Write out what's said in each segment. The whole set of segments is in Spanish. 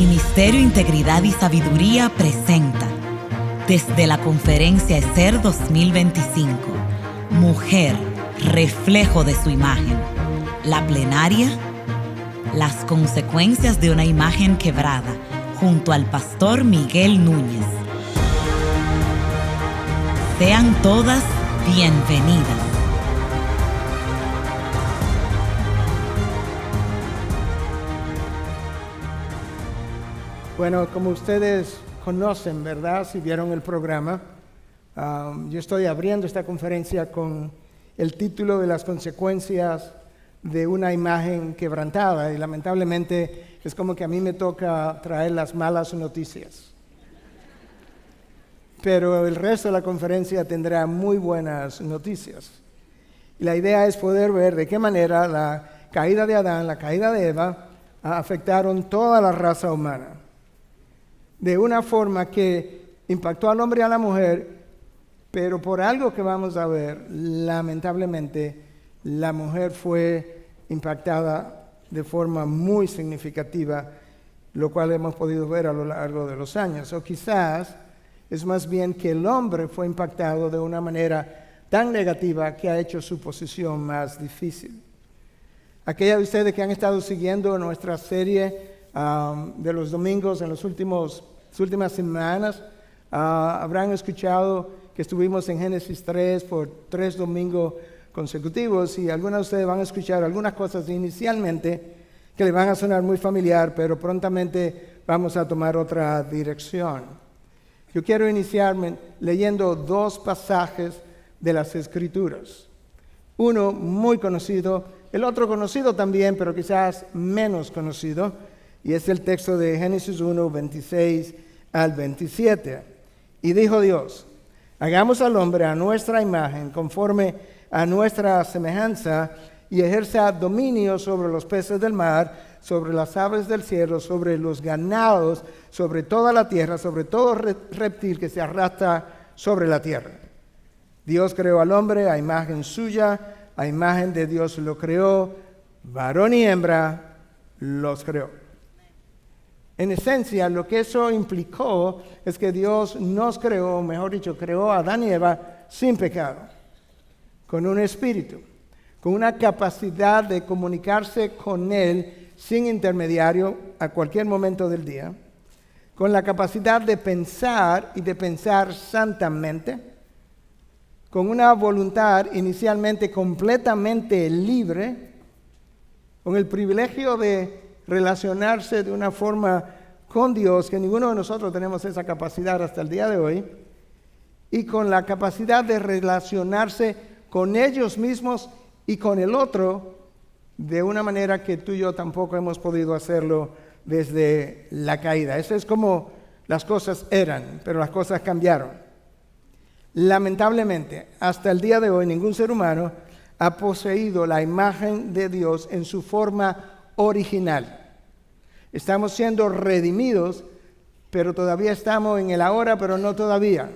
Ministerio Integridad y Sabiduría presenta, desde la Conferencia ESER 2025, Mujer, reflejo de su imagen. La plenaria, las consecuencias de una imagen quebrada, junto al pastor Miguel Núñez. Sean todas bienvenidas. Bueno, como ustedes conocen, ¿verdad? Si vieron el programa, yo estoy abriendo esta conferencia con el título de las consecuencias de una imagen quebrantada, y lamentablemente es como que a mí me toca traer las malas noticias. Pero el resto de la conferencia tendrá muy buenas noticias. Y la idea es poder ver de qué manera la caída de Adán, la caída de Eva, afectaron toda la raza humana. De una forma que impactó al hombre y a la mujer, pero por algo que vamos a ver, lamentablemente, la mujer fue impactada de forma muy significativa, lo cual hemos podido ver a lo largo de los años. O quizás es más bien que el hombre fue impactado de una manera tan negativa que ha hecho su posición más difícil. Aquellas de ustedes que han estado siguiendo nuestra serie de los domingos en las últimas semanas, habrán escuchado que estuvimos en Génesis 3 por 3 domingos consecutivos, y algunos de ustedes van a escuchar algunas cosas inicialmente que le van a sonar muy familiar, pero prontamente vamos a tomar otra dirección. Yo quiero iniciarme leyendo 2 pasajes de las Escrituras. Uno muy conocido, el otro conocido también, pero quizás menos conocido, y es el texto de Génesis 1, 26 al 27. Y dijo Dios: hagamos al hombre a nuestra imagen, conforme a nuestra semejanza, y ejerza dominio sobre los peces del mar, sobre las aves del cielo, sobre los ganados, sobre toda la tierra, sobre todo reptil que se arrastra sobre la tierra. Dios creó al hombre a imagen suya, a imagen de Dios lo creó, varón y hembra los creó. En esencia, lo que eso implicó es que Dios nos creó, mejor dicho, creó a Adán y Eva sin pecado, con un espíritu, con una capacidad de comunicarse con Él sin intermediario a cualquier momento del día, con la capacidad de pensar y de pensar santamente, con una voluntad inicialmente completamente libre, con el privilegio de relacionarse de una forma con Dios, que ninguno de nosotros tenemos esa capacidad hasta el día de hoy, y con la capacidad de relacionarse con ellos mismos y con el otro de una manera que tú y yo tampoco hemos podido hacerlo desde la caída. Eso es como las cosas eran, pero las cosas cambiaron. Lamentablemente, hasta el día de hoy, ningún ser humano ha poseído la imagen de Dios en su forma original. Estamos siendo redimidos, pero todavía estamos en el ahora, pero no todavía.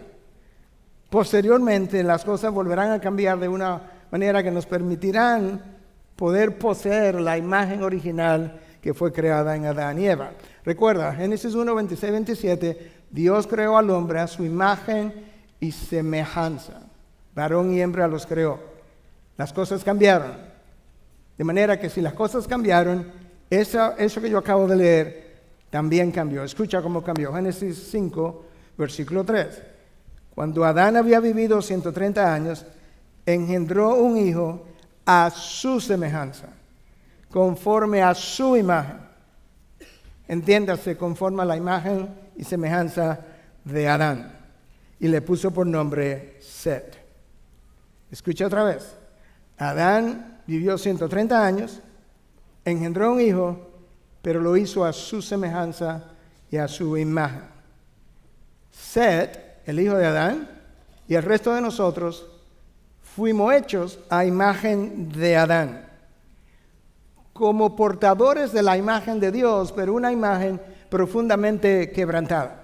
Posteriormente, las cosas volverán a cambiar de una manera que nos permitirán poder poseer la imagen original que fue creada en Adán y Eva. Recuerda, Génesis 1, 26, 27, Dios creó al hombre a su imagen y semejanza. Varón y hembra los creó. Las cosas cambiaron. De manera que si las cosas cambiaron, eso que yo acabo de leer también cambió. Escucha cómo cambió. Génesis 5, versículo 3. Cuando Adán había vivido 130 años, engendró un hijo a su semejanza, conforme a su imagen. Entiéndase, conforme a la imagen y semejanza de Adán. Y le puso por nombre Set. Escucha otra vez. Adán vivió 130 años, engendró un hijo, pero lo hizo a su semejanza y a su imagen. Set, el hijo de Adán, y el resto de nosotros fuimos hechos a imagen de Adán, como portadores de la imagen de Dios, pero una imagen profundamente quebrantada.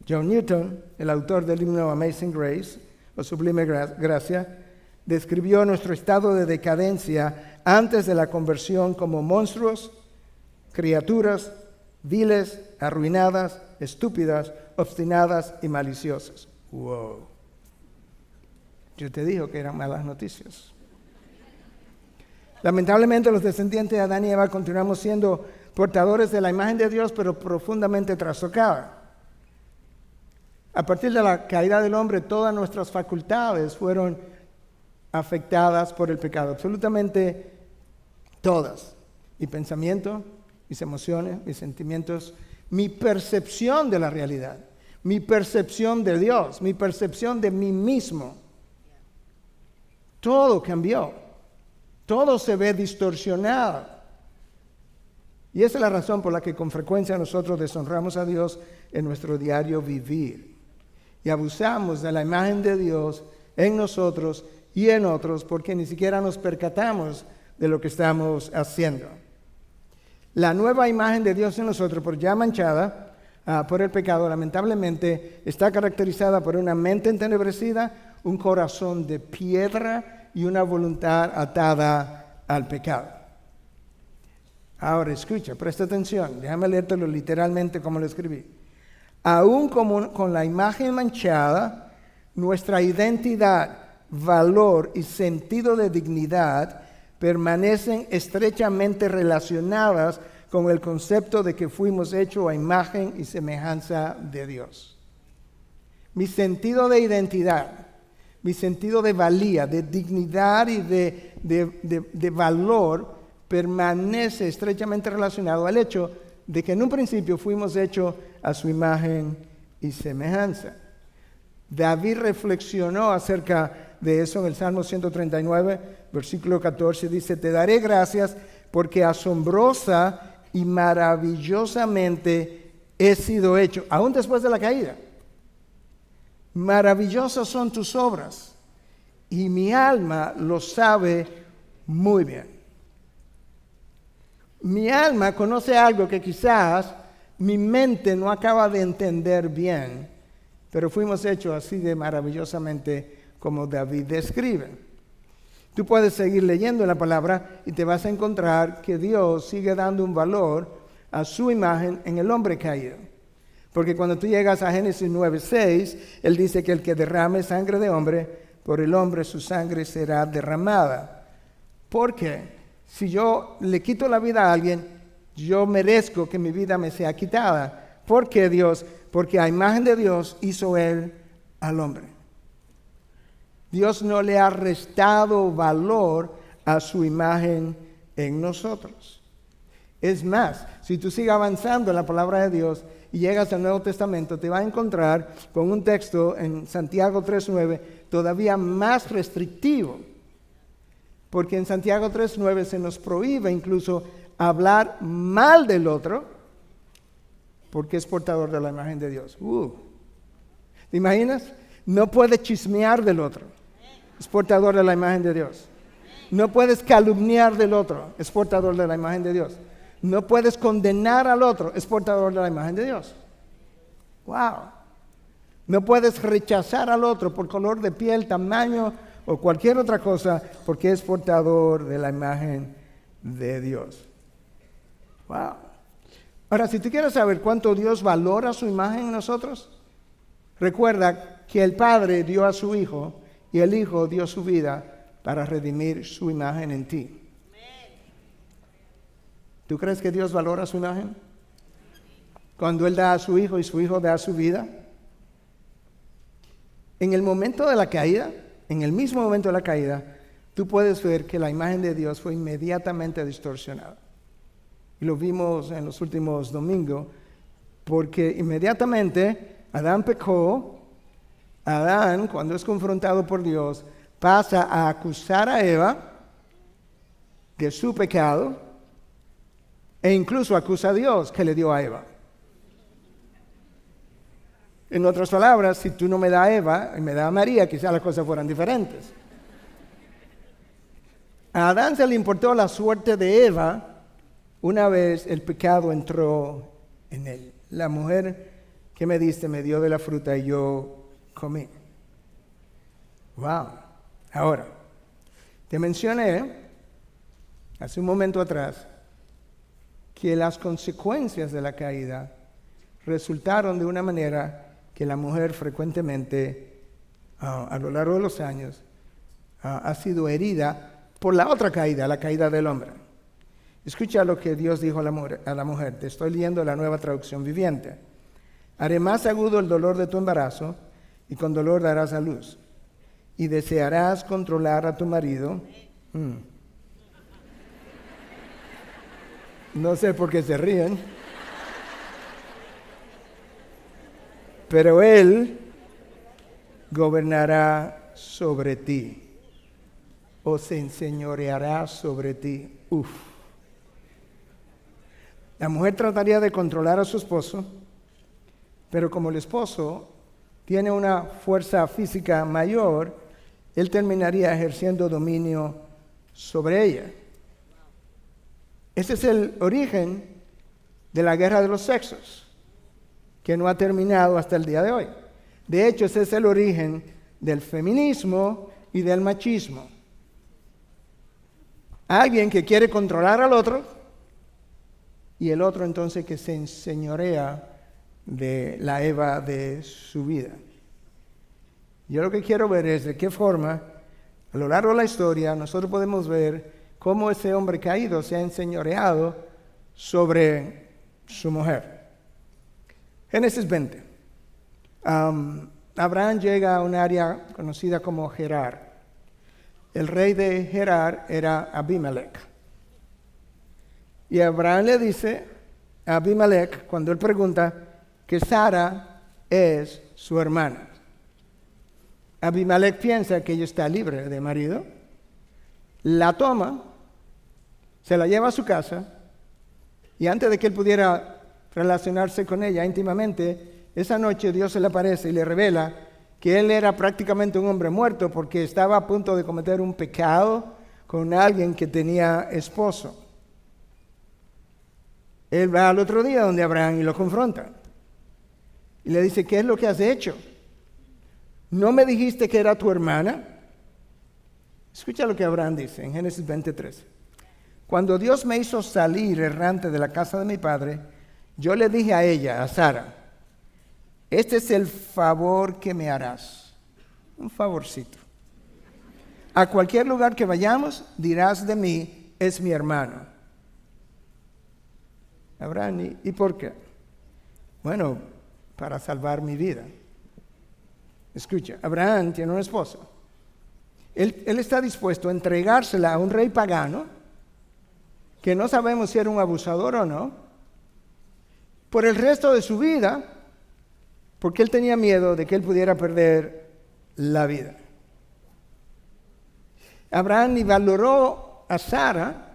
John Newton, el autor del himno Amazing Grace, o Sublime Gracia, describió nuestro estado de decadencia antes de la conversión como monstruos, criaturas viles, arruinadas, estúpidas, obstinadas y maliciosas. Wow. Yo te dije que eran malas noticias. Lamentablemente los descendientes de Adán y Eva continuamos siendo portadores de la imagen de Dios, pero profundamente trastocada. A partir de la caída del hombre, todas nuestras facultades fueron afectadas por el pecado, absolutamente todas. Mi pensamiento, mis emociones, mis sentimientos, mi percepción de la realidad, mi percepción de Dios, mi percepción de mí mismo. Todo cambió, todo se ve distorsionado. Y esa es la razón por la que con frecuencia nosotros deshonramos a Dios en nuestro diario vivir. Y abusamos de la imagen de Dios en nosotros y en otros porque ni siquiera nos percatamos de lo que estamos haciendo. La nueva imagen de Dios en nosotros, por ya manchada por el pecado, lamentablemente está caracterizada por una mente entenebrecida, un corazón de piedra y una voluntad atada al pecado. Ahora escucha, presta atención, déjame leértelo literalmente como lo escribí. Aún con la imagen manchada, nuestra identidad, valor y sentido de dignidad permanecen estrechamente relacionadas con el concepto de que fuimos hechos a imagen y semejanza de Dios. Mi sentido de identidad, mi sentido de valía, de dignidad y de valor permanece estrechamente relacionado al hecho de que en un principio fuimos hechos a su imagen y semejanza. David reflexionó acerca de eso en el Salmo 139, versículo 14, dice: te daré gracias porque asombrosa y maravillosamente he sido hecho, aún después de la caída. Maravillosas son tus obras y mi alma lo sabe muy bien. Mi alma conoce algo que quizás mi mente no acaba de entender bien, pero fuimos hechos así de maravillosamente como David describe. Tú puedes seguir leyendo la palabra y te vas a encontrar que Dios sigue dando un valor a su imagen en el hombre caído. Porque cuando tú llegas a Génesis 9:6, Él dice que el que derrame sangre de hombre, por el hombre su sangre será derramada. ¿Por qué? Si yo le quito la vida a alguien, yo merezco que mi vida me sea quitada. ¿Por qué Dios? Porque a imagen de Dios hizo Él al hombre. Dios no le ha restado valor a su imagen en nosotros. Es más, si tú sigues avanzando en la palabra de Dios y llegas al Nuevo Testamento, te vas a encontrar con un texto en Santiago 3:9 todavía más restrictivo. Porque en Santiago 3:9 se nos prohíbe incluso hablar mal del otro porque es portador de la imagen de Dios. ¿Te imaginas? No puedes chismear del otro. Es portador de la imagen de Dios. No puedes calumniar del otro. Es portador de la imagen de Dios. No puedes condenar al otro. Es portador de la imagen de Dios. ¡Wow! No puedes rechazar al otro por color de piel, tamaño o cualquier otra cosa porque es portador de la imagen de Dios. ¡Wow! Ahora, si tú quieres saber cuánto Dios valora su imagen en nosotros, recuerda que el Padre dio a su Hijo y el Hijo dio su vida para redimir su imagen en ti. ¿Tú crees que Dios valora su imagen? Cuando Él da a su Hijo y su Hijo da su vida. En el momento de la caída, en el mismo momento de la caída, tú puedes ver que la imagen de Dios fue inmediatamente distorsionada. Y lo vimos en los últimos domingos, porque inmediatamente Adán pecó. Adán, cuando es confrontado por Dios, pasa a acusar a Eva de su pecado e incluso acusa a Dios que le dio a Eva. En otras palabras, si tú no me das a Eva y me das a María, quizás las cosas fueran diferentes. A Adán se le importó la suerte de Eva una vez el pecado entró en él. La mujer que me diste me dio de la fruta y yo comí. Wow. Ahora, te mencioné hace un momento atrás que las consecuencias de la caída resultaron de una manera que la mujer frecuentemente, a lo largo de los años, ha sido herida por la otra caída, la caída del hombre. Escucha lo que Dios dijo a la mujer. Te estoy leyendo la Nueva Traducción Viviente. Haré más agudo el dolor de tu embarazo y con dolor darás a luz. Y desearás controlar a tu marido. No sé por qué se ríen. Pero él gobernará sobre ti o se enseñoreará sobre ti. La mujer trataría de controlar a su esposo, pero como el esposo tiene una fuerza física mayor, él terminaría ejerciendo dominio sobre ella. Ese es el origen de la guerra de los sexos, que no ha terminado hasta el día de hoy. De hecho, ese es el origen del feminismo y del machismo. Alguien que quiere controlar al otro y el otro entonces que se enseñorea de la Eva de su vida. Yo lo que quiero ver es de qué forma, a lo largo de la historia, nosotros podemos ver cómo ese hombre caído se ha enseñoreado sobre su mujer. Génesis 20. Abraham llega a un área conocida como Gerar. El rey de Gerar era Abimelech. Y Abraham le dice a Abimelech, cuando él pregunta, que Sara es su hermana. Abimelech piensa que ella está libre de marido, la toma, se la lleva a su casa, y antes de que él pudiera relacionarse con ella íntimamente, esa noche Dios se le aparece y le revela que él era prácticamente un hombre muerto porque estaba a punto de cometer un pecado con alguien que tenía esposo. Él va al otro día donde Abraham y lo confronta. Y le dice, ¿qué es lo que has hecho? ¿No me dijiste que era tu hermana? Escucha lo que Abraham dice en Génesis 23. Cuando Dios me hizo salir errante de la casa de mi padre, yo le dije a ella, a Sara, este es el favor que me harás. Un favorcito. A cualquier lugar que vayamos, dirás de mí, es mi hermano. Abraham, ¿y por qué? Bueno, para salvar mi vida. Escucha, Abraham tiene un esposo. Él está dispuesto a entregársela a un rey pagano, que no sabemos si era un abusador o no, por el resto de su vida, porque él tenía miedo de que él pudiera perder la vida. Abraham ni valoró a Sara,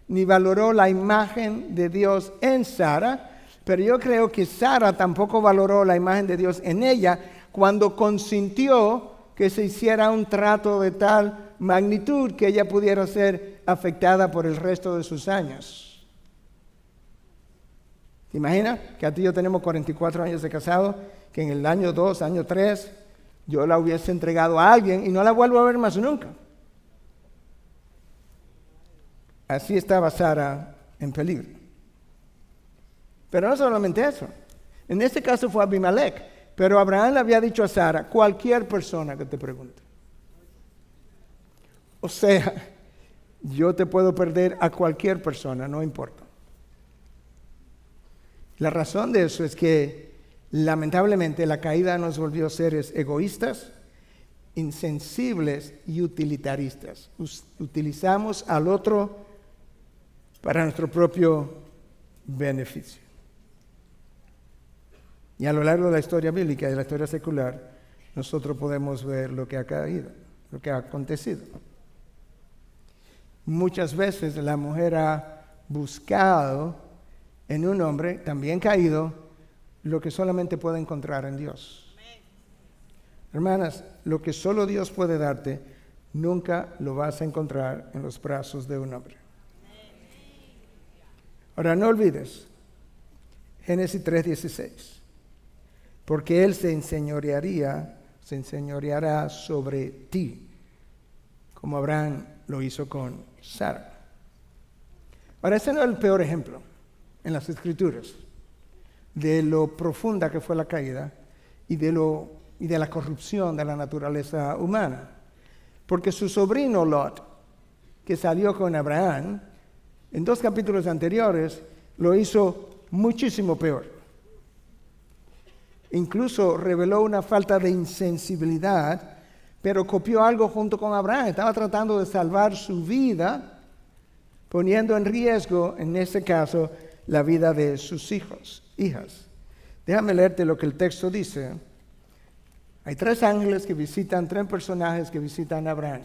ni valoró la imagen de Dios en Sara, pero yo creo que Sara tampoco valoró la imagen de Dios en ella cuando consintió que se hiciera un trato de tal magnitud que ella pudiera ser afectada por el resto de sus años. ¿Te imaginas que a ti y yo tenemos 44 años de casado, que en el año 2, año 3, yo la hubiese entregado a alguien y no la vuelvo a ver más nunca? Así estaba Sara en peligro. Pero no solamente eso. En este caso fue Abimelech. Pero Abraham le había dicho a Sara, cualquier persona que te pregunte. O sea, yo te puedo perder a cualquier persona, no importa. La razón de eso es que, lamentablemente, la caída nos volvió seres egoístas, insensibles y utilitaristas. Utilizamos al otro para nuestro propio beneficio. Y a lo largo de la historia bíblica y de la historia secular, nosotros podemos ver lo que ha caído, lo que ha acontecido. Muchas veces la mujer ha buscado en un hombre también caído lo que solamente puede encontrar en Dios. Hermanas, lo que solo Dios puede darte, nunca lo vas a encontrar en los brazos de un hombre. Ahora, no olvides, Génesis 3:16. Porque Él se enseñoreará sobre ti, como Abraham lo hizo con Sara. Ahora, ese no es el peor ejemplo. en las Escrituras de lo profunda que fue la caída y de la corrupción de la naturaleza humana. Porque su sobrino Lot, que salió con Abraham, en 2 capítulos anteriores, lo hizo muchísimo peor. Incluso reveló una falta de insensibilidad, pero copió algo junto con Abraham. Estaba tratando de salvar su vida, poniendo en riesgo, en este caso, la vida de sus hijas. Déjame leerte lo que el texto dice. Hay 3 ángeles que visitan, 3 personajes que visitan a Abraham.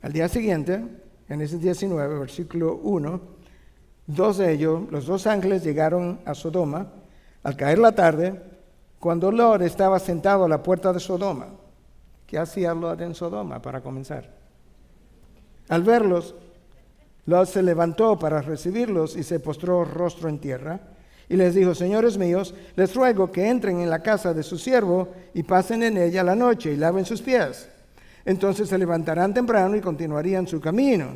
Al día siguiente, Génesis 19, versículo 1, 2 de ellos, los 2 ángeles llegaron a Sodoma al caer la tarde, cuando Lot estaba sentado a la puerta de Sodoma. ¿Qué hacía Lot en Sodoma para comenzar? Al verlos, Lot se levantó para recibirlos y se postró rostro en tierra y les dijo: señores míos, les ruego que entren en la casa de su siervo y pasen en ella la noche y laven sus pies. Entonces se levantarán temprano y continuarían su camino.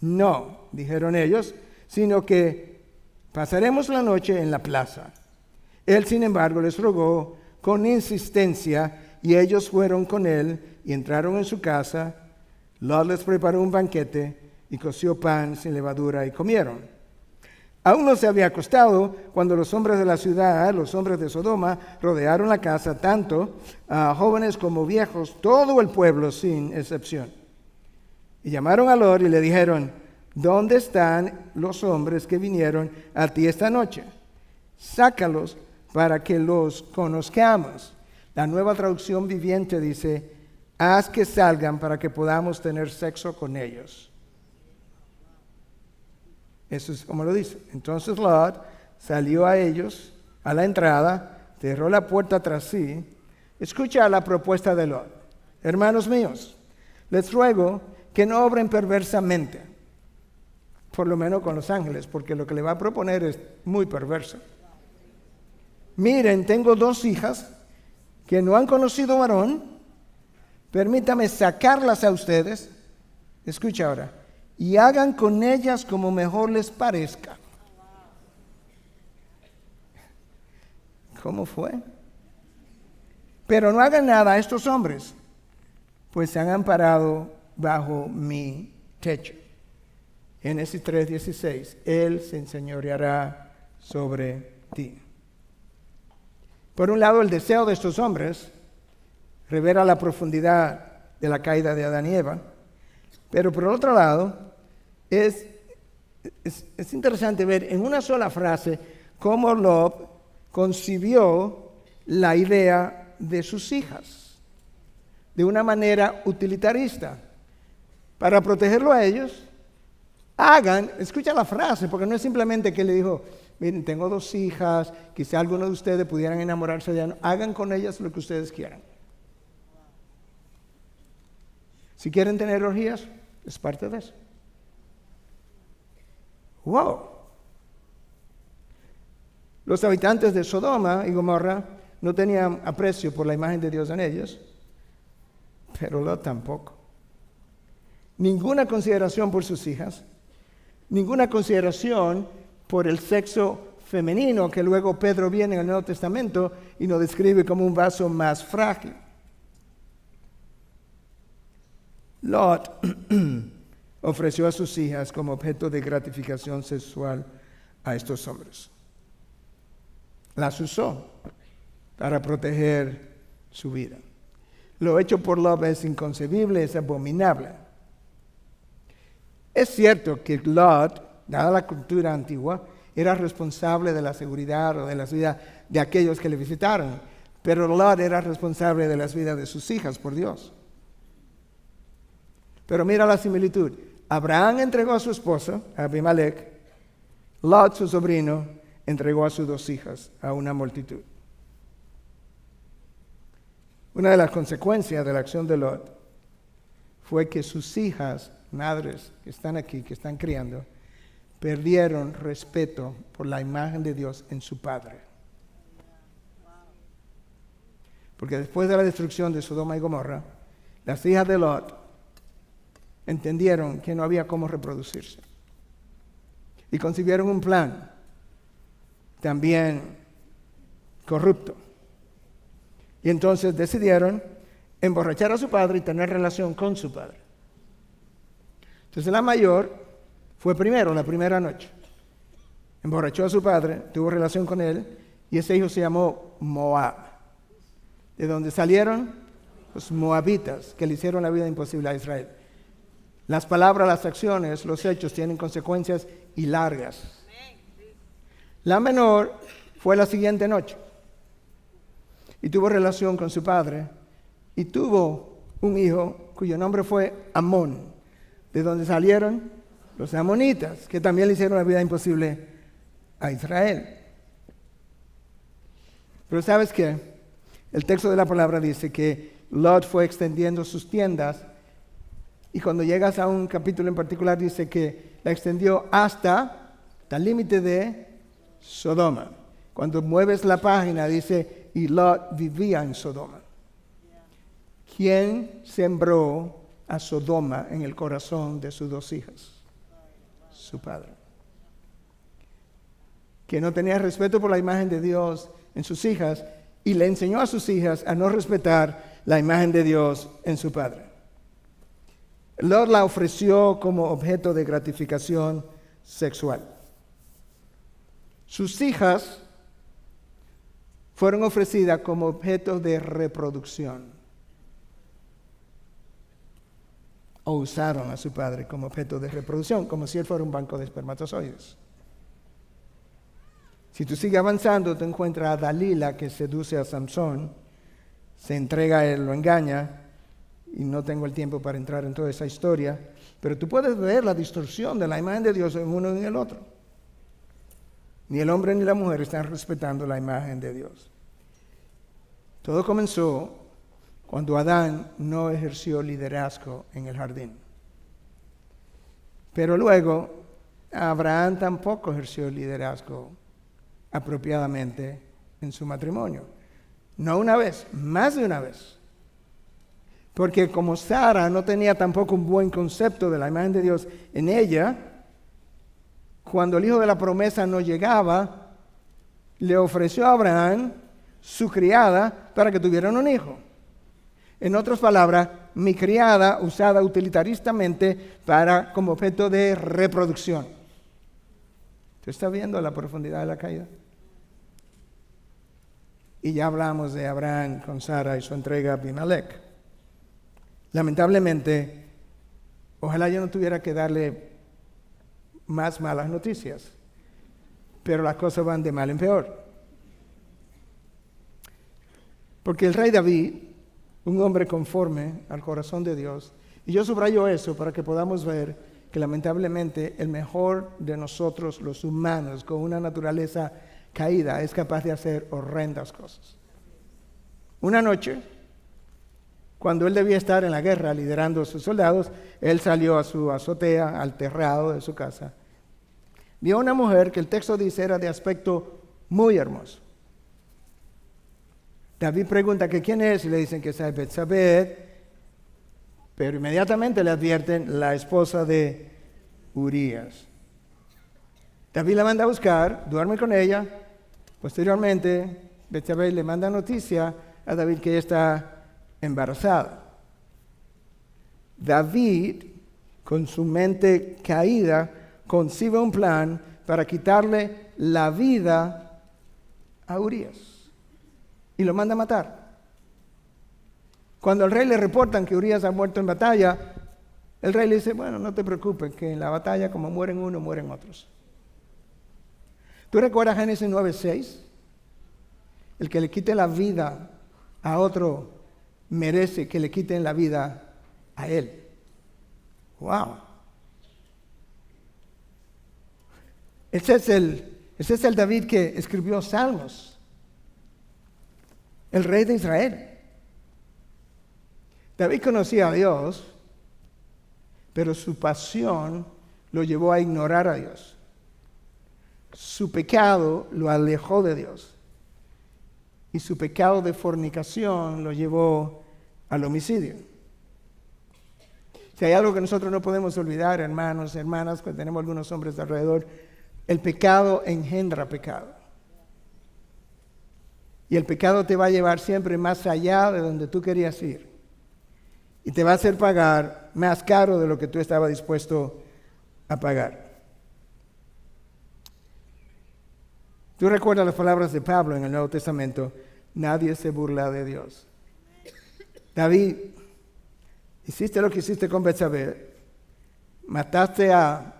No, dijeron ellos, sino que pasaremos la noche en la plaza. Él, sin embargo, les rogó con insistencia y ellos fueron con él y entraron en su casa. Lot les preparó un banquete y coció pan sin levadura y comieron. Aún no se había acostado cuando los hombres de la ciudad, los hombres de Sodoma, rodearon la casa, tanto jóvenes como viejos, todo el pueblo sin excepción. Y llamaron a Lot y le dijeron: ¿dónde están los hombres que vinieron a ti esta noche? Sácalos para que los conozcamos. La Nueva Traducción Viviente dice: haz que salgan para que podamos tener sexo con ellos. Eso es como lo dice. Entonces Lot salió a ellos, a la entrada, cerró la puerta tras sí. Escucha la propuesta de Lot. Hermanos míos, les ruego que no obren perversamente, por lo menos con los ángeles, porque lo que le va a proponer es muy perverso. Miren, tengo 2 hijas que no han conocido varón. Permítame sacarlas a ustedes. Escucha ahora. Y hagan con ellas como mejor les parezca. ¿Cómo fue? Pero no hagan nada a estos hombres, pues se han amparado bajo mi techo. Génesis 3:16. Él se enseñoreará sobre ti. Por un lado, el deseo de estos hombres revela la profundidad de la caída de Adán y Eva. Pero por otro lado, es interesante ver en una sola frase cómo Lot concibió la idea de sus hijas de una manera utilitarista. Para protegerlo a ellos, escucha la frase, porque no es simplemente que le dijo: miren, tengo 2 hijas, quizá algunos de ustedes pudieran enamorarse de ellas, hagan con ellas lo que ustedes quieran. Si quieren tener orgías, es parte de eso. ¡Wow! Los habitantes de Sodoma y Gomorra no tenían aprecio por la imagen de Dios en ellos, pero Lot tampoco. Ninguna consideración por sus hijas, ninguna consideración por el sexo femenino, que luego Pedro viene en el Nuevo Testamento y nos describe como un vaso más frágil. Lot ofreció a sus hijas como objeto de gratificación sexual a estos hombres. Las usó para proteger su vida. Lo hecho por Lot es inconcebible, es abominable. Es cierto que Lot, dada la cultura antigua, era responsable de la seguridad o de las vidas de aquellos que le visitaron, pero Lot era responsable de las vidas de sus hijas, por Dios. Pero mira la similitud. Abraham entregó a su esposa, a Abimelech. Lot, su sobrino, entregó a sus 2 hijas a una multitud. Una de las consecuencias de la acción de Lot fue que sus hijas, madres que están aquí, que están criando, perdieron respeto por la imagen de Dios en su padre. Porque después de la destrucción de Sodoma y Gomorra, las hijas de Lot entendieron que no había cómo reproducirse. y concibieron un plan también corrupto. Y entonces decidieron emborrachar a su padre y tener relación con su padre. Entonces la mayor fue primero, la primera noche. Emborrachó a su padre, tuvo relación con él, y ese hijo se llamó Moab, de donde salieron los moabitas, que le hicieron la vida imposible a Israel. Las palabras, las acciones, los hechos tienen consecuencias y largas. La menor fue la siguiente noche y tuvo relación con su padre y tuvo un hijo cuyo nombre fue Amón, de donde salieron los amonitas, que también le hicieron la vida imposible a Israel. Pero ¿sabes qué? El texto de la palabra dice que Lot fue extendiendo sus tiendas, y cuando llegas a un capítulo en particular dice que la extendió hasta el límite de Sodoma. Cuando mueves la página dice, y Lot vivía en Sodoma. ¿Quién sembró a Sodoma en el corazón de sus dos hijas? Su padre. Que no tenía respeto por la imagen de Dios en sus hijas y le enseñó a sus hijas a no respetar la imagen de Dios en su padre. Lot la ofreció como objeto de gratificación sexual. Sus hijas fueron ofrecidas como objeto de reproducción. O usaron a su padre como objeto de reproducción, como si él fuera un banco de espermatozoides. Si tú sigues avanzando, te encuentras a Dalila, que seduce a Samson, se entrega a él, lo engaña, y no tengo el tiempo para entrar en toda esa historia, pero tú puedes ver la distorsión de la imagen de Dios en uno y en el otro. Ni el hombre ni la mujer están respetando la imagen de Dios. Todo comenzó cuando Adán no ejerció liderazgo en el jardín. Pero luego, Abraham tampoco ejerció liderazgo apropiadamente en su matrimonio. No una vez, más de una vez. Porque como Sara no tenía tampoco un buen concepto de la imagen de Dios en ella, cuando el hijo de la promesa no llegaba, le ofreció a Abraham su criada para que tuvieran un hijo. En otras palabras, mi criada usada utilitaristamente como objeto de reproducción. ¿Tú estás viendo la profundidad de la caída? Y ya hablamos de Abraham con Sara y su entrega a Abimelech. Lamentablemente, ojalá yo no tuviera que darle más malas noticias, pero las cosas van de mal en peor. Porque el rey David, un hombre conforme al corazón de Dios, y yo subrayo eso para que podamos ver que lamentablemente el mejor de nosotros, los humanos, con una naturaleza caída, es capaz de hacer horrendas cosas. Una noche, cuando él debía estar en la guerra liderando a sus soldados, él salió a su azotea, al terrado de su casa. Vio a una mujer que el texto dice era de aspecto muy hermoso. David pregunta que quién es y le dicen que es Betsabé, pero inmediatamente le advierten la esposa de Urías. David la manda a buscar, duerme con ella. Posteriormente, Betsabé le manda noticia a David que ella está embarazada. David, con su mente caída, concibe un plan para quitarle la vida a Urías y lo manda a matar. Cuando al rey le reportan que Urías ha muerto en batalla, el rey le dice, bueno, no te preocupes, que en la batalla como mueren unos, mueren otros. ¿Tú recuerdas Génesis 9:6? El que le quite la vida a otro merece que le quiten la vida a él. ¡Wow! Ese es el David que escribió Salmos, el rey de Israel. David conocía a Dios, pero su pasión lo llevó a ignorar a Dios. Su pecado lo alejó de Dios. Y su pecado de fornicación lo llevó al homicidio. Si hay algo que nosotros no podemos olvidar, hermanos, hermanas, que tenemos algunos hombres alrededor, El pecado engendra pecado. Y el pecado te va a llevar siempre más allá de donde tú querías ir. Y te va a hacer pagar más caro de lo que tú estabas dispuesto a pagar. Tú recuerdas las palabras de Pablo en el Nuevo Testamento: nadie se burla de Dios. David, hiciste lo que hiciste con Betsabé, mataste a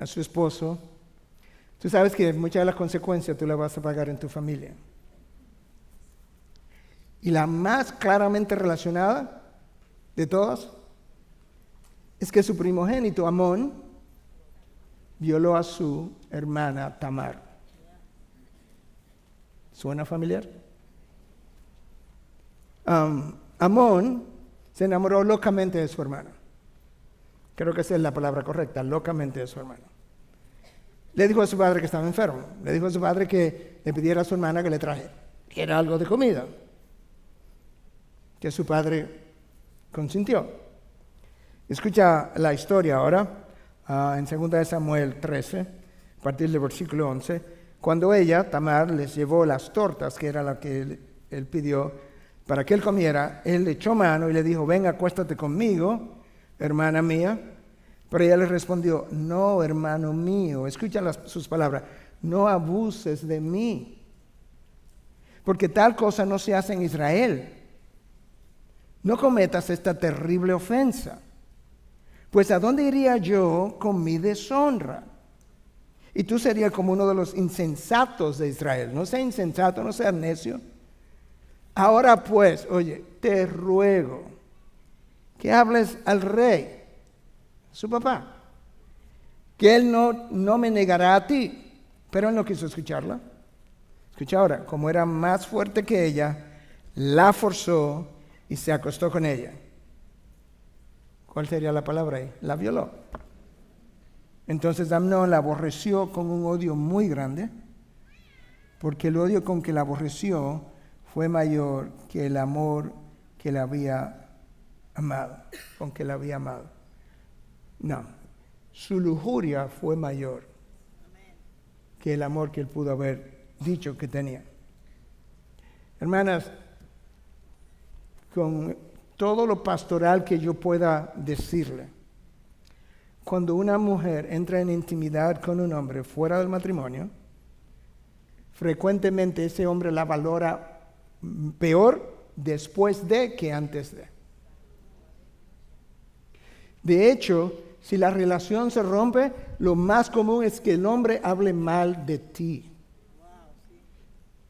su esposo. Tú sabes que muchas de las consecuencias tú las vas a pagar en tu familia. Y la más claramente relacionada de todas es que su primogénito, Amón, violó a su hermana Tamar. ¿Suena familiar? Amón se enamoró locamente de su hermana. Creo que esa es la palabra correcta, locamente de su hermana. Le dijo a su padre que estaba enfermo. Le dijo a su padre que le pidiera a su hermana que le trajera algo de comida. Que su padre consintió. Escucha la historia ahora, en 2 Samuel 13, a partir del versículo 11. Cuando ella, Tamar, les llevó las tortas, que era la que él pidió, para que él comiera, él le echó mano y le dijo: ven, acuéstate conmigo, hermana mía. Pero ella le respondió: no, hermano mío, escucha sus palabras, no abuses de mí, porque tal cosa no se hace en Israel. No cometas esta terrible ofensa, pues ¿a dónde iría yo con mi deshonra? Y tú serías como uno de los insensatos de Israel. No seas insensato, no seas necio. Ahora pues, oye, te ruego que hables al rey, su papá, que él no me negará a ti. Pero él no quiso escucharla. Escucha ahora: como era más fuerte que ella, la forzó y se acostó con ella. ¿Cuál sería la palabra ahí? La violó. Entonces Amnón la aborreció con un odio muy grande, porque el odio con que la aborreció fue mayor que el amor que la había amado, con que la había amado. No, su lujuria fue mayor que el amor que él pudo haber dicho que tenía. Hermanas, con todo lo pastoral que yo pueda decirle, cuando una mujer entra en intimidad con un hombre fuera del matrimonio, frecuentemente ese hombre la valora peor después de que antes de. De hecho, si la relación se rompe, lo más común es que el hombre hable mal de ti.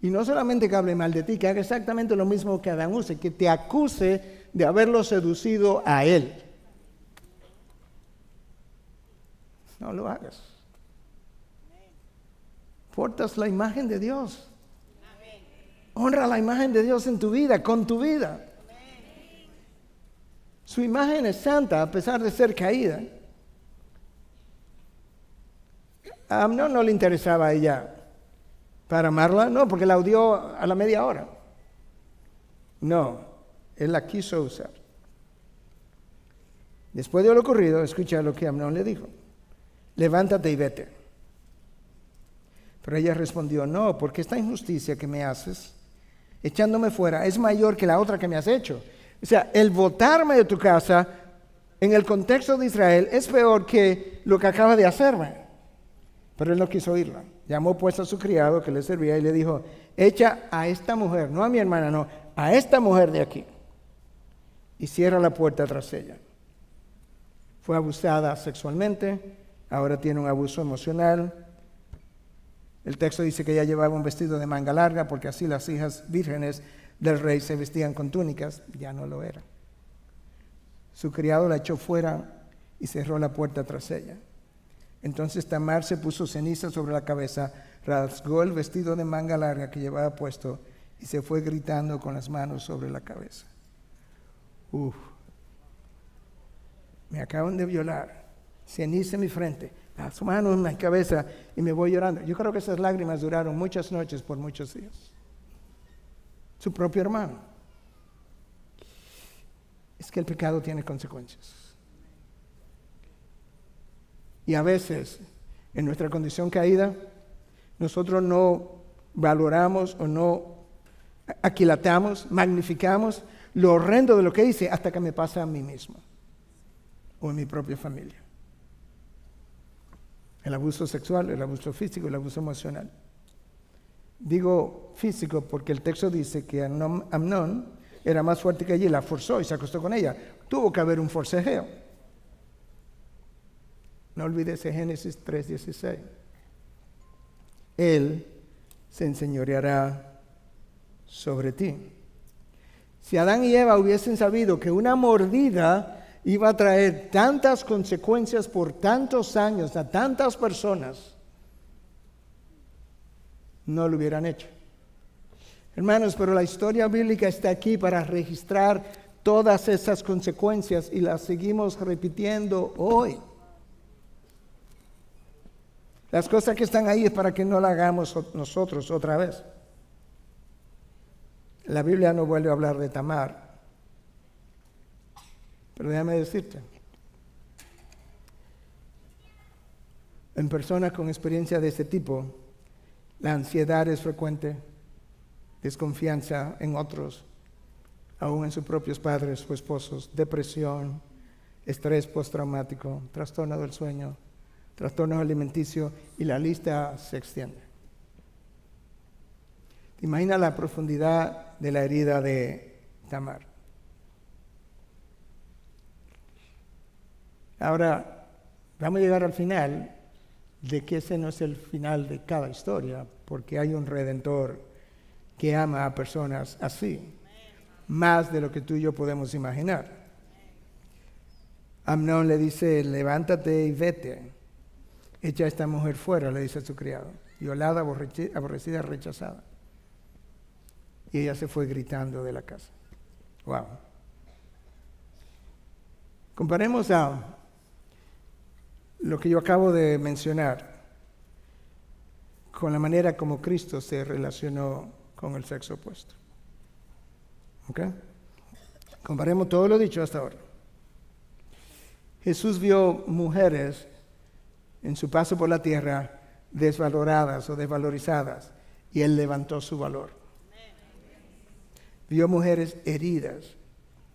Y no solamente que hable mal de ti, que haga exactamente lo mismo que Adán use, que te acuse de haberlo seducido a él. No lo hagas. Portas la imagen de Dios. Honra la imagen de Dios en tu vida, con tu vida. Su imagen es santa a pesar de ser caída. A Amnón no le interesaba a ella para amarla, no, porque la odió a la media hora. No, él la quiso usar. Después de lo ocurrido, escucha lo que Amnón le dijo: levántate y vete. Pero ella respondió: no, porque esta injusticia que me haces, echándome fuera, es mayor que la otra que me has hecho. O sea, el botarme de tu casa, en el contexto de Israel, es peor que lo que acaba de hacerme. Pero él no quiso oírla. Llamó pues a su criado que le servía y le dijo: echa a esta mujer, no a mi hermana, no, a esta mujer de aquí, y cierra la puerta tras ella. Fue abusada sexualmente, ahora tiene un abuso emocional. El texto dice que ella llevaba un vestido de manga larga, porque así las hijas vírgenes del rey se vestían con túnicas. Ya no lo era. Su criado la echó fuera y cerró la puerta tras ella. Entonces Tamar se puso ceniza sobre la cabeza, rasgó el vestido de manga larga que llevaba puesto y se fue gritando con las manos sobre la cabeza. Me acaban de violar, ceniza en mi frente, las manos en mi cabeza y me voy llorando. Yo creo que esas lágrimas duraron muchas noches por muchos días. Su propio hermano. Es que el pecado tiene consecuencias. Y a veces En nuestra condición caída, nosotros no valoramos o no aquilatamos, magnificamos lo horrendo de lo que hice hasta que me pasa a mí mismo o en mi propia familia. El abuso sexual, el abuso físico, el abuso emocional. Digo físico porque el texto dice que Amnón era más fuerte que ella y la forzó y se acostó con ella. Tuvo que haber un forcejeo. No olvides Génesis 3:16. Él se enseñoreará sobre ti. Si Adán y Eva hubiesen sabido que una mordida iba a traer tantas consecuencias por tantos años a tantas personas, no lo hubieran hecho. Hermanos, pero la historia bíblica está aquí para registrar todas esas consecuencias y las seguimos repitiendo hoy. Las cosas que están ahí es para que no las hagamos nosotros otra vez. La Biblia no vuelve a hablar de Tamar, pero déjame decirte, en personas con experiencia de este tipo, la ansiedad es frecuente, desconfianza en otros, aún en sus propios padres o esposos, depresión, estrés postraumático, trastorno del sueño, trastornos alimenticios y la lista se extiende. ¿Te imaginas la profundidad de la herida de Tamar? Ahora, vamos a llegar al final de que ese no es el final de cada historia, porque hay un Redentor que ama a personas así, más de lo que tú y yo podemos imaginar. Amnón le dice, levántate y vete, echa a esta mujer fuera, le dice a su criado, violada, aborrecida, rechazada. Y ella se fue gritando de la casa. Wow. Comparemos a lo que yo acabo de mencionar con la manera como Cristo se relacionó con el sexo opuesto. ¿Ok? Comparemos todo lo dicho hasta ahora. Jesús vio mujeres en su paso por la tierra desvaloradas o desvalorizadas y Él levantó su valor. Vio mujeres heridas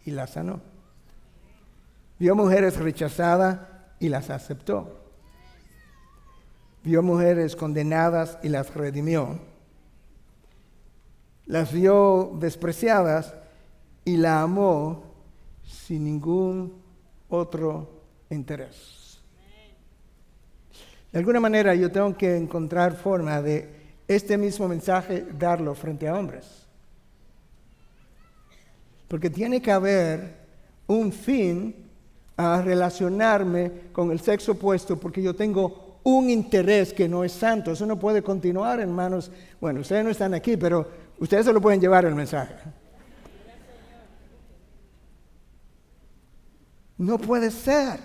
y las sanó. Vio mujeres rechazadas y las aceptó. Vio mujeres condenadas y las redimió. Las vio despreciadas y la amó sin ningún otro interés. De alguna manera yo tengo que encontrar forma de este mismo mensaje darlo frente a hombres. Porque tiene que haber un fin a relacionarme con el sexo opuesto, porque yo tengo un interés que no es santo. Eso no puede continuar, hermanos. Bueno, ustedes no están aquí, pero ustedes se lo pueden llevar el mensaje. No puede ser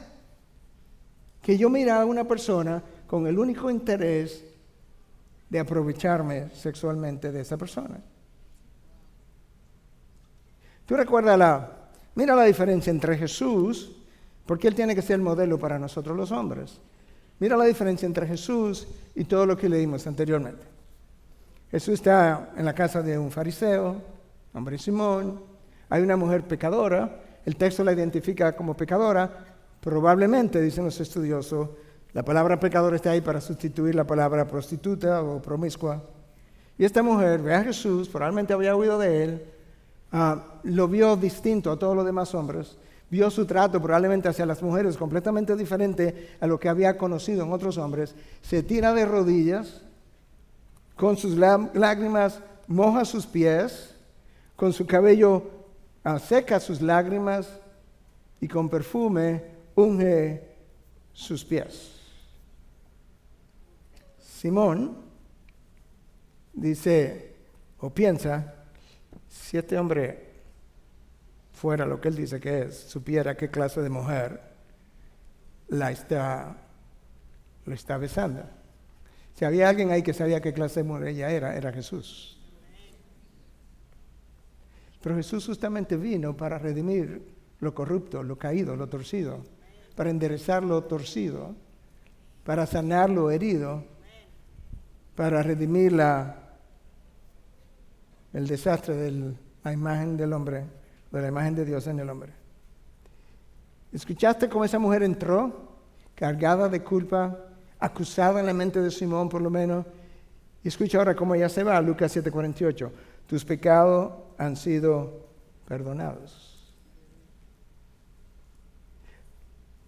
que yo mire a una persona con el único interés de aprovecharme sexualmente de esa persona. Tú recuerdas mira la diferencia entre Jesús, porque Él tiene que ser el modelo para nosotros los hombres. Mira la diferencia entre Jesús y todo lo que leímos anteriormente. Jesús está en la casa de un fariseo, hombre Simón. Hay una mujer pecadora. El texto la identifica como pecadora. Probablemente, dicen los estudiosos, la palabra pecador está ahí para sustituir la palabra prostituta o promiscua. Y esta mujer ve a Jesús, probablemente había oído de Él, lo vio distinto a todos los demás hombres, vio su trato probablemente hacia las mujeres completamente diferente a lo que había conocido en otros hombres, se tira de rodillas, con sus lágrimas moja sus pies, con su cabello seca sus lágrimas y con perfume unge sus pies. Simón dice o piensa, si este hombre fuera lo que él dice que es, supiera qué clase de mujer lo está besando. Si había alguien ahí que sabía qué clase de mujer ella era Jesús. Pero Jesús justamente vino para redimir lo corrupto, lo caído, lo torcido, para enderezar lo torcido para sanar lo herido, para redimir el desastre de la imagen del hombre, de la imagen de Dios en el hombre. ¿Escuchaste cómo esa mujer entró, cargada de culpa, acusada en la mente de Simón por lo menos? Y escucha ahora cómo ella se va, Lucas 7:48. Tus pecados han sido perdonados.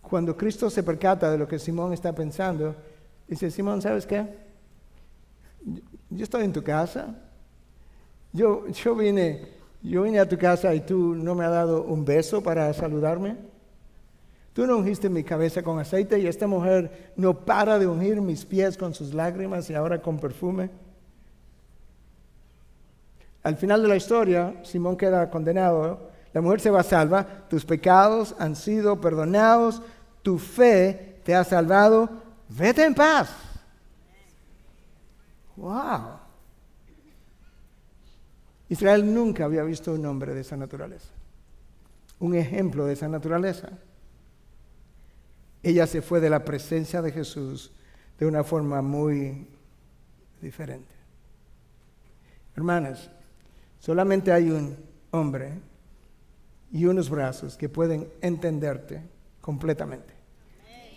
Cuando Cristo se percata de lo que Simón está pensando, dice, Simón, ¿sabes qué? Yo estoy en tu casa. Yo vine a tu casa y tú no me has dado un beso para saludarme. Tú no ungiste mi cabeza con aceite y esta mujer no para de ungir mis pies con sus lágrimas y ahora con perfume. Al final de la historia, Simón queda condenado. La mujer se va salva. Tus pecados han sido perdonados. Tu fe te ha salvado. Vete en paz. ¡Wow! Israel nunca había visto un hombre de esa naturaleza. Un ejemplo de esa naturaleza. Ella se fue de la presencia de Jesús de una forma muy diferente. Hermanas, solamente hay un hombre y unos brazos que pueden entenderte completamente,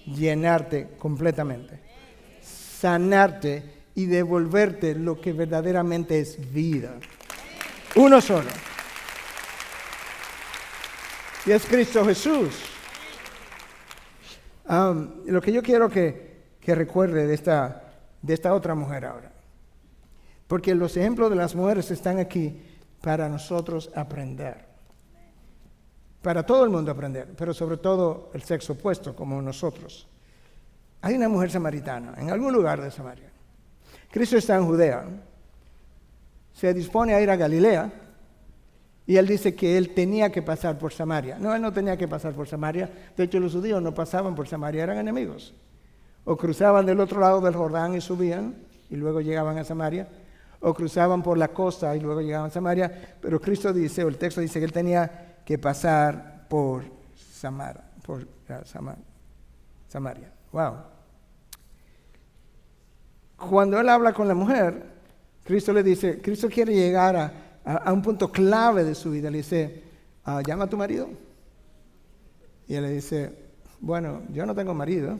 llenarte completamente, sanarte y devolverte lo que verdaderamente es vida. Uno solo. Y es Cristo Jesús. Lo que yo quiero que recuerde de esta otra mujer ahora. Porque los ejemplos de las mujeres están aquí para nosotros aprender. Para todo el mundo aprender, pero sobre todo el sexo opuesto, como nosotros. Hay una mujer samaritana en algún lugar de Samaria. Cristo está en Judea. Se dispone a ir a Galilea. Y él dice que él tenía que pasar por Samaria. No, él no tenía que pasar por Samaria. De hecho, los judíos no pasaban por Samaria, eran enemigos. O cruzaban del otro lado del Jordán y subían, y luego llegaban a Samaria. O cruzaban por la costa y luego llegaban a Samaria. Pero Cristo dice, o el texto dice que él tenía que pasar por Samaria. Wow. Cuando él habla con la mujer, Cristo le dice, Cristo quiere llegar a un punto clave de su vida. Le dice, llama a tu marido. Y él le dice, bueno, yo no tengo marido.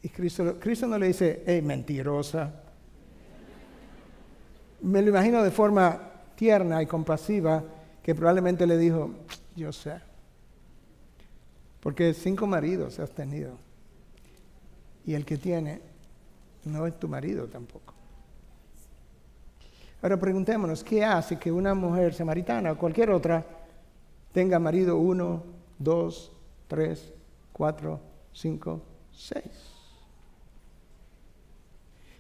Y Cristo no le dice, hey, mentirosa. Me lo imagino de forma tierna y compasiva, que probablemente le dijo, yo sé. Porque 5 maridos has tenido. Y el que tiene no es tu marido tampoco. Ahora preguntémonos, ¿qué hace que una mujer samaritana o cualquier otra tenga marido 1, 2, 3, 4, 5, 6?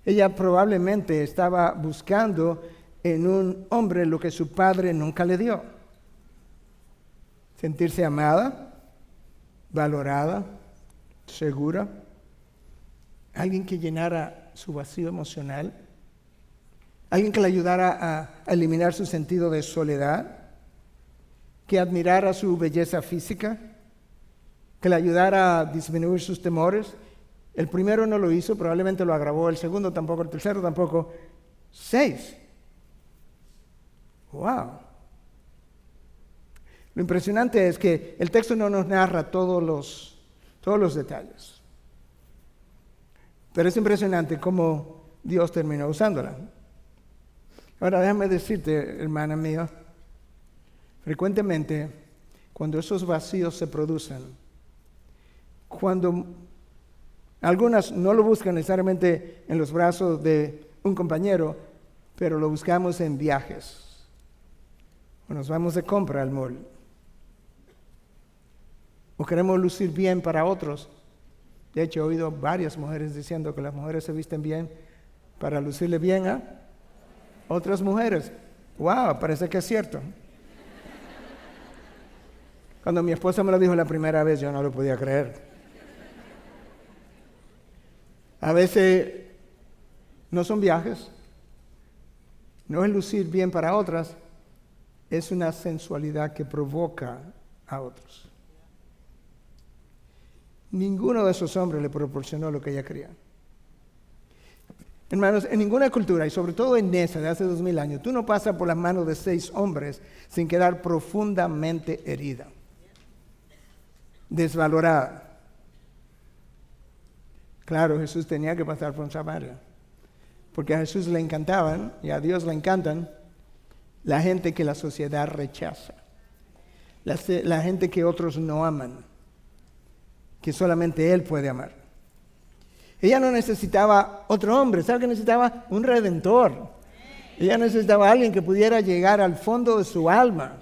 Ella probablemente estaba buscando en un hombre lo que su padre nunca le dio. Sentirse amada, valorada, segura. Alguien que llenara su vacío emocional. Alguien que le ayudara a eliminar su sentido de soledad, que admirara su belleza física, que le ayudara a disminuir sus temores. El primero no lo hizo, probablemente lo agravó, el segundo tampoco, el tercero tampoco. 6. ¡Wow! Lo impresionante es que el texto no nos narra todos los detalles. Pero es impresionante cómo Dios terminó usándola. Ahora déjame decirte, hermana mía, frecuentemente cuando esos vacíos se producen, cuando algunas no lo buscan necesariamente en los brazos de un compañero, pero lo buscamos en viajes, o nos vamos de compra al mall, o queremos lucir bien para otros. De hecho, he oído varias mujeres diciendo que las mujeres se visten bien para lucirle bien a otras mujeres. ¡Wow! Parece que es cierto. Cuando mi esposa me lo dijo la primera vez, yo no lo podía creer. A veces no son viajes, no es lucir bien para otras, es una sensualidad que provoca a otros. Ninguno de esos hombres le proporcionó lo que ella quería. Hermanos, en ninguna cultura, y sobre todo en esa de hace 2000 años, tú no pasas por las manos de 6 hombres sin quedar profundamente herida, desvalorada. Claro, Jesús tenía que pasar por Samaria, porque a Jesús le encantaban, y a Dios le encantan, la gente que la sociedad rechaza, la gente que otros no aman, que solamente Él puede amar. Ella no necesitaba otro hombre, ¿sabe qué necesitaba? Un redentor. Ella necesitaba a alguien que pudiera llegar al fondo de su alma,